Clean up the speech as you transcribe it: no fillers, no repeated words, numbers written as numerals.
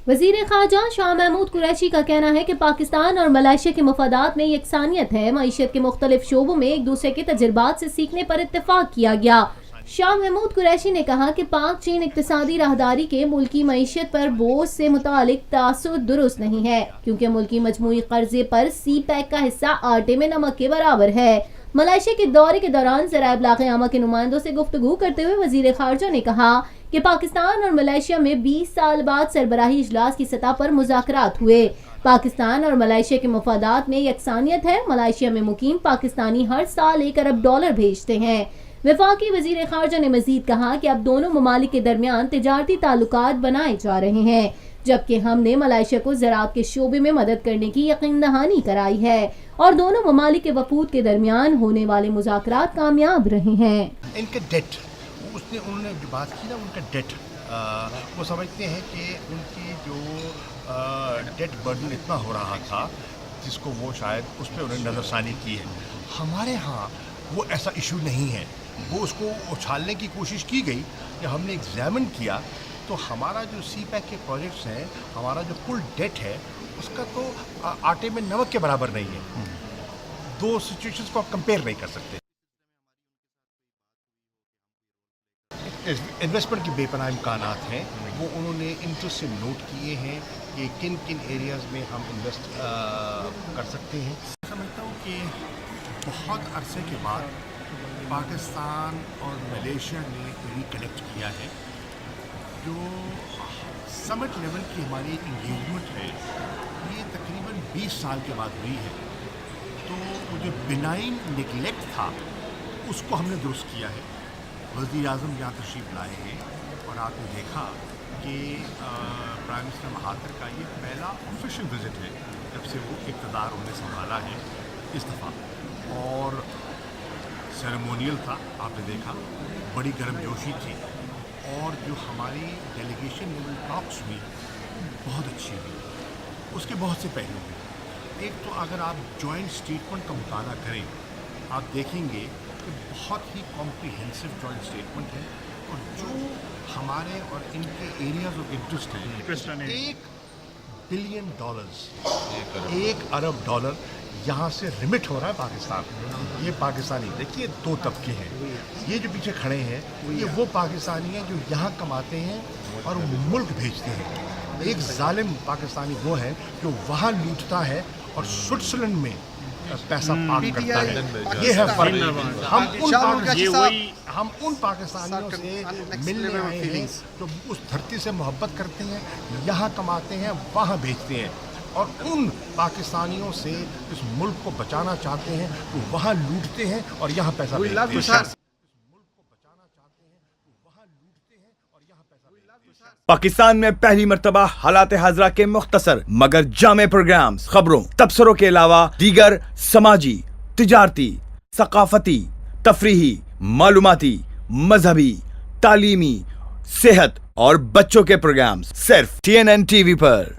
वज़ीर ख़ारजा शाह महमूद कुरैशी का कहना है कि पाकिस्तान और मलेशिया के मफादात में यकसानियत है। मईशत के मुख्तलिफ शोबों में एक दूसरे के तजुर्बात से सीखने पर इत्तेफाक किया गया। शाह महमूद कुरैशी ने कहा कि पाक चीन इक्तिसादी राहदारी के मुल्की मईशत पर बोझ से मुतालिक तासुर दुरुस्त नहीं है, क्योंकि मुल्की मजमूई कर्जे पर सी पैक का हिस्सा आटे में नमक के बराबर है। मलेशिया के दौरे के दौरान ज़राए इब्लाग़ आमा के नुमाइंदों से गुफ्तगू करते हुए वज़ीर ख़ारजा ने कहा कि पाकिस्तान और मलेशिया में 20 साल बाद सरबराही इजलास की सतह पर मुज़ाकरात हुए। पाकिस्तान और मलेशिया के मफादात में यकसानियत है। मलेशिया में मुकीम पाकिस्तानी हर साल $1 अरब भेजते हैं। वफाकी वज़ीर ख़ारजा ने मज़ीद कहा कि अब दोनों ममालिक के दरमियान तिजारती ताल्लुकात बनाए जा रहे हैं, जबकि हमने मलेशिया को ज़राअत के शोबे में मदद करने की यकीन दहानी कराई है और दोनों ममालिक के वफूद के दरमियान होने वाले मुज़ाकरात कामयाब रहे हैं। इनका डेट उन्होंने जो बात की ना, उनका डेट वो समझते हैं कि उनकी जो डेट बर्डन इतना हो रहा था जिसको वो शायद उस पर उन्होंने नज़रसानी की है। हमारे यहाँ वो ऐसा इशू नहीं है। वो उसको उछालने की कोशिश की गई कि हमने एग्जामिन किया तो हमारा जो सी पैक के प्रोजेक्ट्स हैं, हमारा जो कुल डेट है उसका तो आटे में नमक के बराबर नहीं है। दो सिचुएशंस को आप कंपेयर नहीं कर सकते। इन्वेस्टमेंट की बेपनाह इम्कानात हैं, वो उन्होंने इंटरेस्ट से नोट किए हैं कि किन किन एरियाज़ में हम इन्वेस्ट कर सकते हैं। समझता हूँ कि बहुत अरसे के बाद पाकिस्तान और मलेशिया ने रिकनेक्ट किया है। जो समिट लेवल की हमारी इंगेजमेंट है ये तकरीबन 20 साल के बाद हुई है। तो वो जो बिनाइन निगलेक्ट था उसको हमने दुरुस्त किया है। वज़ीर आज़म यहाँ तशरीफ़ लाए हैं और आपने देखा कि प्राइम मिनिस्टर महातिर का ये पहला ऑफिशियल विज़िट है जब से वो इक़्तिदार उन्होंने संभाला है इस दफ़ा। और सेरेमोनियल था, आपने देखा बड़ी गर्मजोशी थी और जो हमारी डेलीगेशन लेवल टॉक्स हुई बहुत अच्छी हुई। उसके बहुत से पहलू हैं। एक तो अगर आप जॉइंट स्टेटमेंट का मुताला करें आप देखेंगे कि बहुत ही कॉम्प्रिहेंसिव जॉइंट स्टेटमेंट है और जो हमारे और इनके एरियाज ऑफ इंटरेस्ट हैं $1 बिलियन, $1 अरब यहाँ से रिमिट हो रहा है पाकिस्तान। ये पाकिस्तानी देखिए दो तबके हैं। ये जो पीछे खड़े हैं ये वो पाकिस्तानी हैं जो यहाँ कमाते हैं और मुल्क भेजते हैं। एक जालिम पाकिस्तानी वो है जो वहाँ लूटता है और स्विट्ज़रलैंड में पैसा पार्क करता है। ये है फर्क। हम उन पाकिस्तानियों से मिलने आए हैं जो उस धरती से मोहब्बत करते हैं, यहाँ कमाते हैं, वहाँ भेजते हैं और उन पाकिस्तानियों से इस मुल्क को बचाना चाहते हैं तो वहाँ लूटते हैं और यहाँ पैसा भेजते हैं। पाकिस्तान में पहली मर्तबा हालात हाजरा के मुख्तसर मगर जामे प्रोग्राम्स, खबरों, तबसरों के अलावा दीगर समाजी, तिजारती, सकाफती, तफरीही, मालूमाती, मजहबी, तालीमी, सेहत और बच्चों के प्रोग्राम्स सिर्फ TNN TV पर।